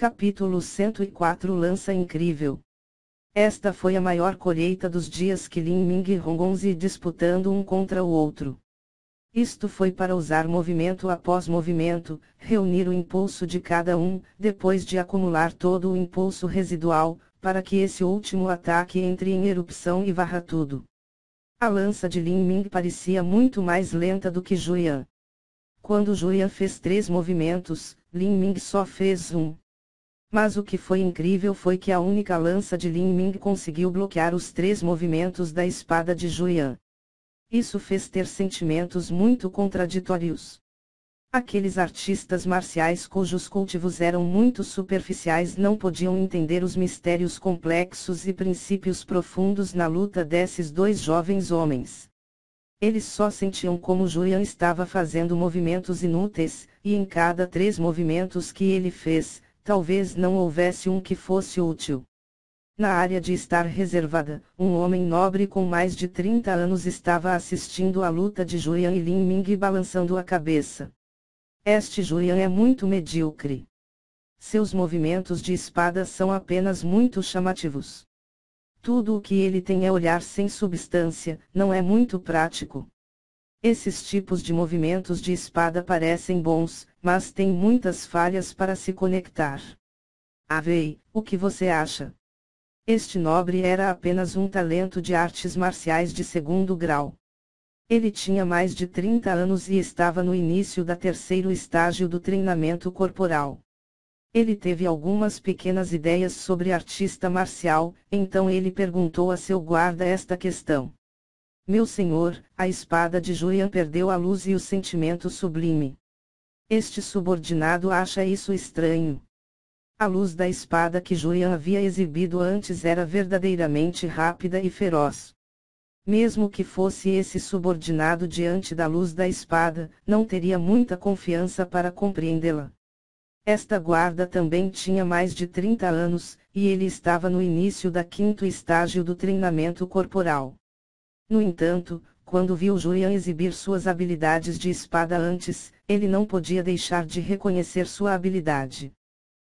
Capítulo 104 Lança incrível. Esta foi a maior colheita dos dias que Lin Ming e Hongongzi disputando um contra o outro. Isto foi para usar movimento após movimento, reunir o impulso de cada um, depois de acumular todo o impulso residual, para que esse último ataque entre em erupção e varra tudo. A lança de Lin Ming parecia muito mais lenta do que Juyan. Quando Juyan fez 3 movimentos, Lin Ming só fez 1. Mas o que foi incrível foi que a única lança de Lin Ming conseguiu bloquear os 3 movimentos da espada de Juyan. Isso fez ter sentimentos muito contraditórios. Aqueles artistas marciais cujos cultivos eram muito superficiais não podiam entender os mistérios complexos e princípios profundos na luta desses 2 jovens homens. Eles só sentiam como Juyan estava fazendo movimentos inúteis, e em cada 3 movimentos que ele fez, talvez não houvesse um que fosse útil. Na área de estar reservada, um homem nobre com mais de 30 anos estava assistindo à luta de Juyan e Lin Ming balançando a cabeça. Este Juyan é muito medíocre. Seus movimentos de espada são apenas muito chamativos. Tudo o que ele tem é olhar sem substância, não é muito prático. Esses tipos de movimentos de espada parecem bons, mas têm muitas falhas para se conectar. Wei, o que você acha? Este nobre era apenas um talento de artes marciais de 2º grau. Ele tinha mais de 30 anos e estava no início da 3º estágio do treinamento corporal. Ele teve algumas pequenas ideias sobre artista marcial, então ele perguntou a seu guarda esta questão. Meu senhor, a espada de Juyan perdeu a luz e o sentimento sublime. Este subordinado acha isso estranho. A luz da espada que Juyan havia exibido antes era verdadeiramente rápida e feroz. Mesmo que fosse esse subordinado diante da luz da espada, não teria muita confiança para compreendê-la. Esta guarda também tinha mais de 30 anos, e ele estava no início da 5º estágio do treinamento corporal. No entanto, quando viu Juyan exibir suas habilidades de espada antes, ele não podia deixar de reconhecer sua habilidade.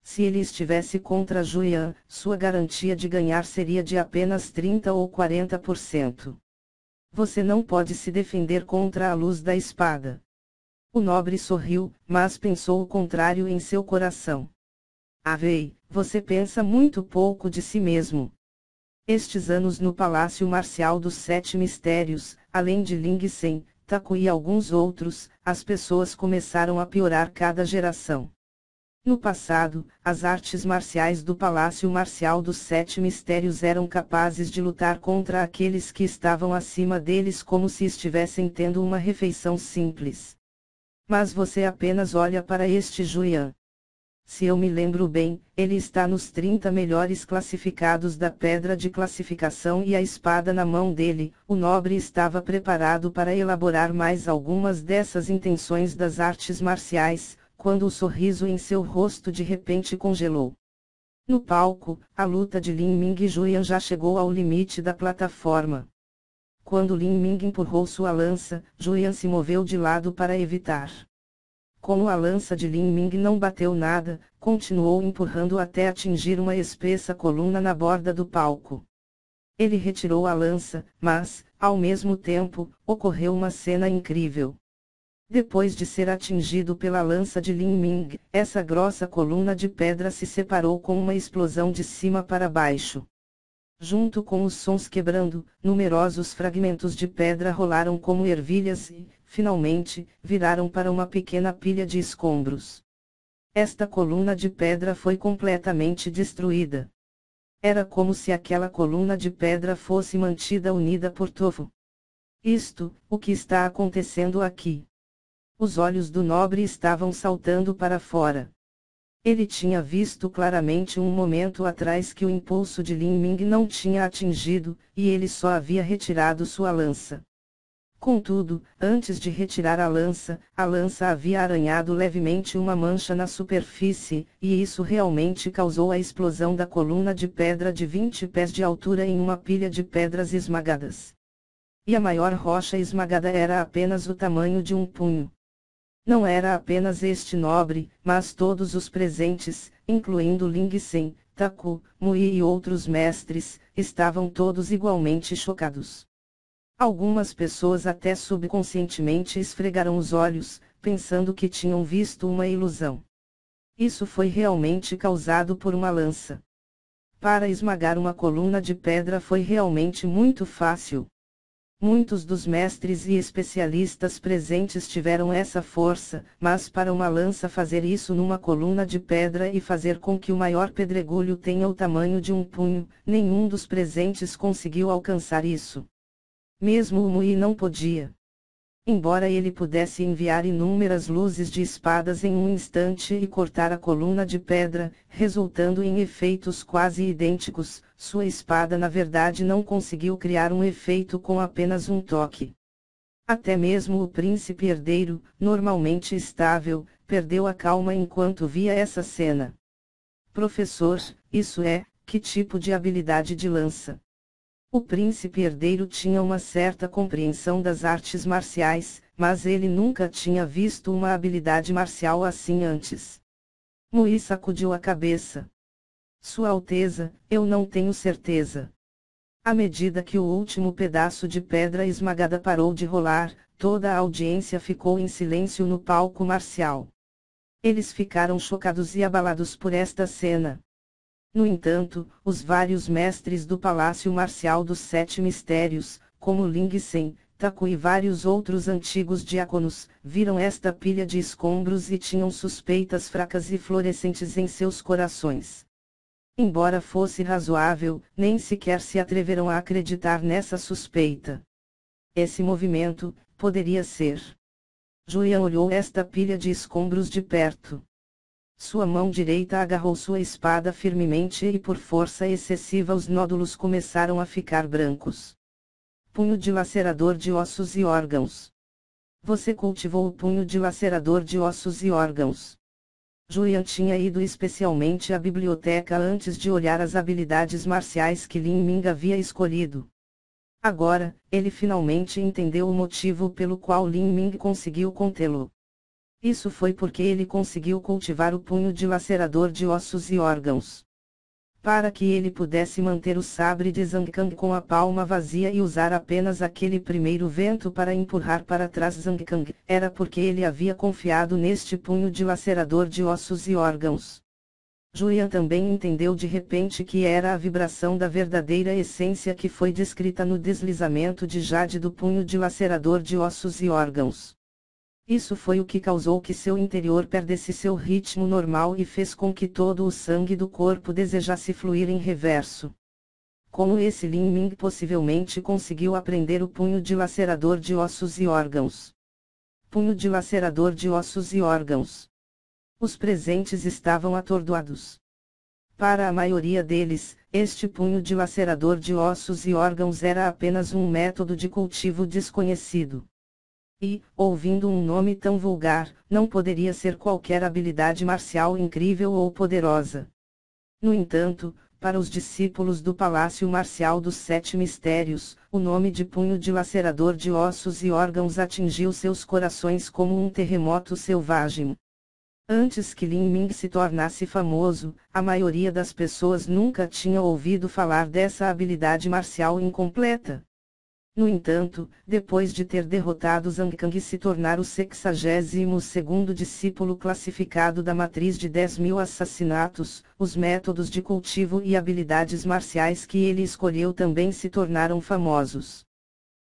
Se ele estivesse contra Juyan, sua garantia de ganhar seria de apenas 30 ou 40%. Você não pode se defender contra a luz da espada. O nobre sorriu, mas pensou o contrário em seu coração. Wei, você pensa muito pouco de si mesmo. Estes anos no Palácio Marcial dos 7 Mistérios, além de Ling Sen, Taku e alguns outros, as pessoas começaram a piorar cada geração. No passado, as artes marciais do Palácio Marcial dos 7 Mistérios eram capazes de lutar contra aqueles que estavam acima deles como se estivessem tendo uma refeição simples. Mas você apenas olha para este Juyan. Se eu me lembro bem, ele está nos 30 melhores classificados da pedra de classificação e a espada na mão dele. O nobre estava preparado para elaborar mais algumas dessas intenções das artes marciais, quando o sorriso em seu rosto de repente congelou. No palco, a luta de Lin Ming e Juyan já chegou ao limite da plataforma. Quando Lin Ming empurrou sua lança, Juyan se moveu de lado para evitar. Como a lança de Lin Ming não bateu nada, continuou empurrando até atingir uma espessa coluna na borda do palco. Ele retirou a lança, mas, ao mesmo tempo, ocorreu uma cena incrível. Depois de ser atingido pela lança de Lin Ming, essa grossa coluna de pedra se separou com uma explosão de cima para baixo. Junto com os sons quebrando, numerosos fragmentos de pedra rolaram como ervilhas e, finalmente, viraram para uma pequena pilha de escombros. Esta coluna de pedra foi completamente destruída. Era como se aquela coluna de pedra fosse mantida unida por tofu. O que está acontecendo aqui? Os olhos do nobre estavam saltando para fora. Ele tinha visto claramente um momento atrás que o impulso de Lin Ming não tinha atingido, e ele só havia retirado sua lança. Contudo, antes de retirar a lança havia arranhado levemente uma mancha na superfície, e isso realmente causou a explosão da coluna de pedra de 20 pés de altura em uma pilha de pedras esmagadas. E a maior rocha esmagada era apenas o tamanho de um punho. Não era apenas este nobre, mas todos os presentes, incluindo Ling Sen, Taku, Mui e outros mestres, estavam todos igualmente chocados. Algumas pessoas até subconscientemente esfregaram os olhos, pensando que tinham visto uma ilusão. Isso foi realmente causado por uma lança. Para esmagar uma coluna de pedra foi realmente muito fácil. Muitos dos mestres e especialistas presentes tiveram essa força, mas para uma lança fazer isso numa coluna de pedra e fazer com que o maior pedregulho tenha o tamanho de um punho, nenhum dos presentes conseguiu alcançar isso. Mesmo o Mui não podia. Embora ele pudesse enviar inúmeras luzes de espadas em um instante e cortar a coluna de pedra, resultando em efeitos quase idênticos, sua espada na verdade não conseguiu criar um efeito com apenas um toque. Até mesmo o príncipe herdeiro, normalmente estável, perdeu a calma enquanto via essa cena. Professor, isso é, que tipo de habilidade de lança? O príncipe herdeiro tinha uma certa compreensão das artes marciais, mas ele nunca tinha visto uma habilidade marcial assim antes. Mui sacudiu a cabeça. Sua Alteza, eu não tenho certeza. À medida que o último pedaço de pedra esmagada parou de rolar, toda a audiência ficou em silêncio no palco marcial. Eles ficaram chocados e abalados por esta cena. No entanto, os vários mestres do Palácio Marcial dos Sete Mistérios, como Ling Sen, Taku e vários outros antigos diáconos, viram esta pilha de escombros e tinham suspeitas fracas e florescentes em seus corações. Embora fosse razoável, nem sequer se atreveram a acreditar nessa suspeita. Esse movimento, poderia ser. Julian olhou esta pilha de escombros de perto. Sua mão direita agarrou sua espada firmemente e por força excessiva os nódulos começaram a ficar brancos. Punho dilacerador de ossos e órgãos. Você cultivou o punho dilacerador de ossos e órgãos. Julian tinha ido especialmente à biblioteca antes de olhar as habilidades marciais que Lin Ming havia escolhido. Agora, ele finalmente entendeu o motivo pelo qual Lin Ming conseguiu contê-lo. Isso foi porque ele conseguiu cultivar o punho dilacerador de ossos e órgãos. Para que ele pudesse manter o sabre de Zhang Kang com a palma vazia e usar apenas aquele primeiro vento para empurrar para trás Zhang Kang, era porque ele havia confiado neste punho dilacerador de ossos e órgãos. Julian também entendeu de repente que era a vibração da verdadeira essência que foi descrita no deslizamento de jade do punho dilacerador de ossos e órgãos. Isso foi o que causou que seu interior perdesse seu ritmo normal e fez com que todo o sangue do corpo desejasse fluir em reverso. Como esse Lin Ming possivelmente conseguiu aprender o punho dilacerador de ossos e órgãos. Punho dilacerador de ossos e órgãos. Os presentes estavam atordoados. Para a maioria deles, este punho dilacerador de ossos e órgãos era apenas um método de cultivo desconhecido. E, ouvindo um nome tão vulgar, não poderia ser qualquer habilidade marcial incrível ou poderosa. No entanto, para os discípulos do Palácio Marcial dos Sete Mistérios, o nome de punho dilacerador de ossos e órgãos atingiu seus corações como um terremoto selvagem. Antes que Lin Ming se tornasse famoso, a maioria das pessoas nunca tinha ouvido falar dessa habilidade marcial incompleta. No entanto, depois de ter derrotado Zhang Kang e se tornar o 62º discípulo classificado da matriz de 10.000 assassinatos, os métodos de cultivo e habilidades marciais que ele escolheu também se tornaram famosos.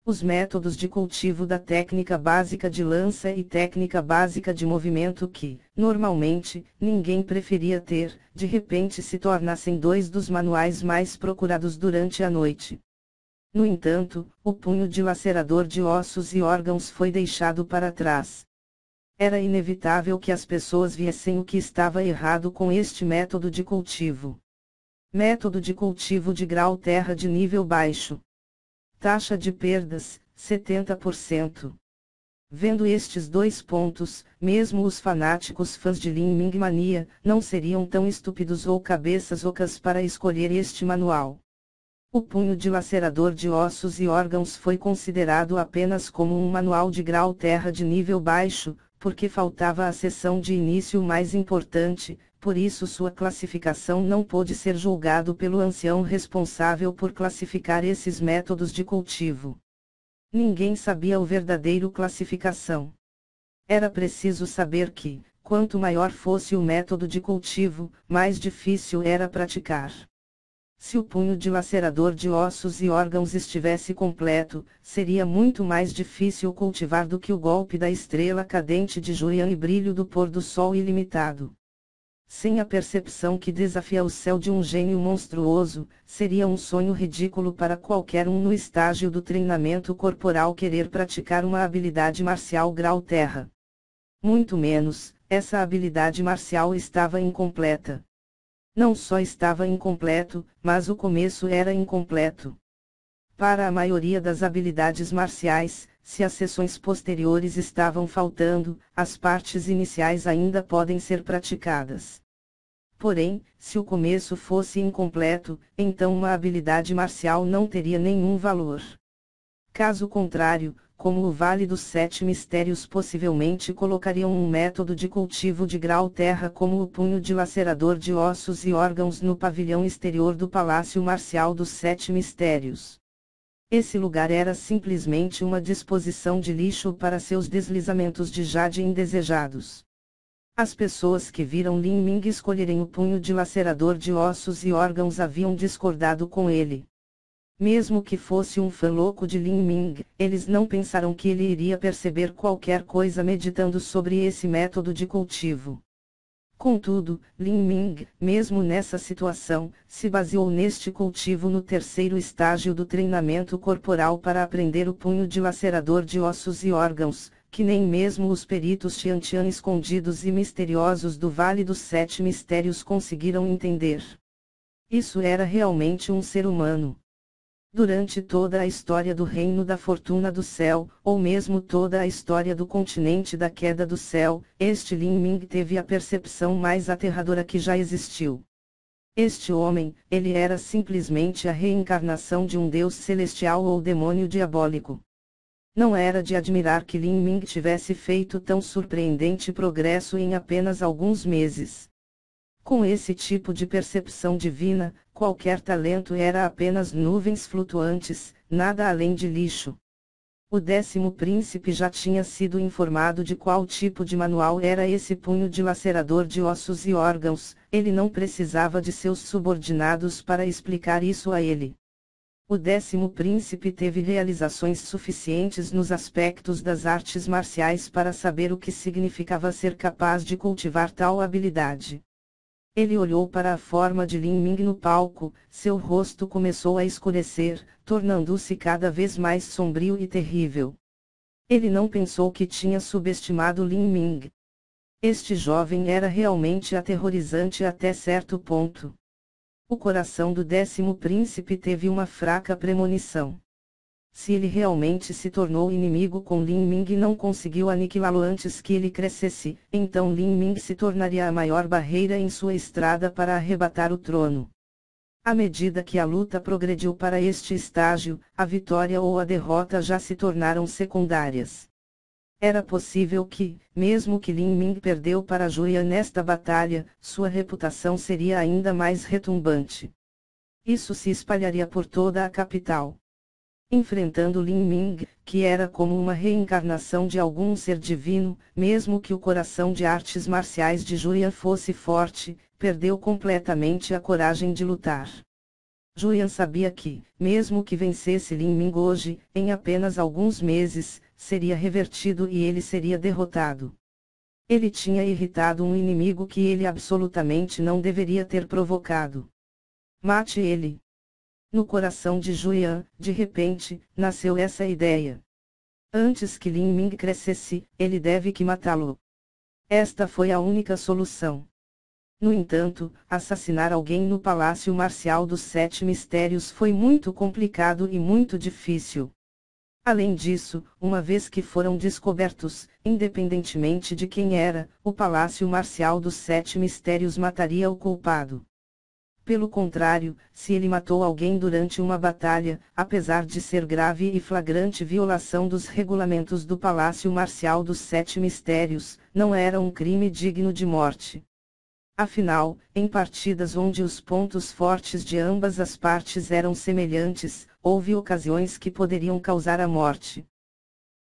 Os métodos de cultivo da técnica básica de lança e técnica básica de movimento que, normalmente, ninguém preferia ter, de repente se tornassem dois dos manuais mais procurados durante a noite. No entanto, o punho dilacerador de ossos e órgãos foi deixado para trás. Era inevitável que as pessoas viessem o que estava errado com este método de cultivo. Método de cultivo de grau terra de nível baixo. Taxa de perdas, 70%. Vendo estes dois pontos, mesmo os fanáticos fãs de Lin Ming Mania, não seriam tão estúpidos ou cabeças ocas para escolher este manual. O punho dilacerador de ossos e órgãos foi considerado apenas como um manual de grau terra de nível baixo, porque faltava a seção de início mais importante, por isso sua classificação não pôde ser julgado pelo ancião responsável por classificar esses métodos de cultivo. Ninguém sabia o verdadeiro classificação. Era preciso saber que, quanto maior fosse o método de cultivo, mais difícil era praticar. Se o punho dilacerador de ossos e órgãos estivesse completo, seria muito mais difícil cultivar do que o golpe da estrela cadente de Julian e brilho do pôr do sol ilimitado. Sem a percepção que desafia o céu de um gênio monstruoso, seria um sonho ridículo para qualquer um no estágio do treinamento corporal querer praticar uma habilidade marcial grau terra. Muito menos, essa habilidade marcial estava incompleta. Não só estava incompleto, mas o começo era incompleto. Para a maioria das habilidades marciais, se as seções posteriores estavam faltando, as partes iniciais ainda podem ser praticadas. Porém, se o começo fosse incompleto, então uma habilidade marcial não teria nenhum valor. Caso contrário, como o Vale dos Sete Mistérios possivelmente colocariam um método de cultivo de grau terra como o punho dilacerador de ossos e órgãos no pavilhão exterior do Palácio Marcial dos Sete Mistérios. Esse lugar era simplesmente uma disposição de lixo para seus deslizamentos de jade indesejados. As pessoas que viram Lin Ming escolherem o punho dilacerador de ossos e órgãos haviam discordado com ele. Mesmo que fosse um fã louco de Lin Ming, eles não pensaram que ele iria perceber qualquer coisa meditando sobre esse método de cultivo. Contudo, Lin Ming, mesmo nessa situação, se baseou neste cultivo no terceiro estágio do treinamento corporal para aprender o punho dilacerador de ossos e órgãos, que nem mesmo os peritos Tiantian escondidos e misteriosos do Vale dos Sete Mistérios conseguiram entender. Isso era realmente um ser humano. Durante toda a história do Reino da Fortuna do Céu, ou mesmo toda a história do continente da Queda do Céu, este Lin Ming teve a percepção mais aterradora que já existiu. Este homem, ele era simplesmente a reencarnação de um deus celestial ou demônio diabólico. Não era de admirar que Lin Ming tivesse feito tão surpreendente progresso em apenas alguns meses. Com esse tipo de percepção divina, qualquer talento era apenas nuvens flutuantes, nada além de lixo. O 10º príncipe já tinha sido informado de qual tipo de manual era esse punho dilacerador de ossos e órgãos, ele não precisava de seus subordinados para explicar isso a ele. O 10º príncipe teve realizações suficientes nos aspectos das artes marciais para saber o que significava ser capaz de cultivar tal habilidade. Ele olhou para a forma de Lin Ming no palco, seu rosto começou a escurecer, tornando-se cada vez mais sombrio e terrível. Ele não pensou que tinha subestimado Lin Ming. Este jovem era realmente aterrorizante até certo ponto. O coração do 10º príncipe teve uma fraca premonição. Se ele realmente se tornou inimigo com Lin Ming e não conseguiu aniquilá-lo antes que ele crescesse, então Lin Ming se tornaria a maior barreira em sua estrada para arrebatar o trono. À medida que a luta progrediu para este estágio, a vitória ou a derrota já se tornaram secundárias. Era possível que, mesmo que Lin Ming perdeu para Julian nesta batalha, sua reputação seria ainda mais retumbante. Isso se espalharia por toda a capital. Enfrentando Lin Ming, que era como uma reencarnação de algum ser divino, mesmo que o coração de artes marciais de Julian fosse forte, perdeu completamente a coragem de lutar. Julian sabia que, mesmo que vencesse Lin Ming hoje, em apenas alguns meses, seria revertido e ele seria derrotado. Ele tinha irritado um inimigo que ele absolutamente não deveria ter provocado. Mate ele. No coração de Julian, de repente, nasceu essa ideia. Antes que Lin Ming crescesse, ele deve que matá-lo. Esta foi a única solução. No entanto, assassinar alguém no Palácio Marcial dos Sete Mistérios foi muito complicado e muito difícil. Além disso, uma vez que foram descobertos, independentemente de quem era, o Palácio Marcial dos Sete Mistérios mataria o culpado. Pelo contrário, se ele matou alguém durante uma batalha, apesar de ser grave e flagrante violação dos regulamentos do Palácio Marcial dos Sete Mistérios, não era um crime digno de morte. Afinal, em partidas onde os pontos fortes de ambas as partes eram semelhantes, houve ocasiões que poderiam causar a morte.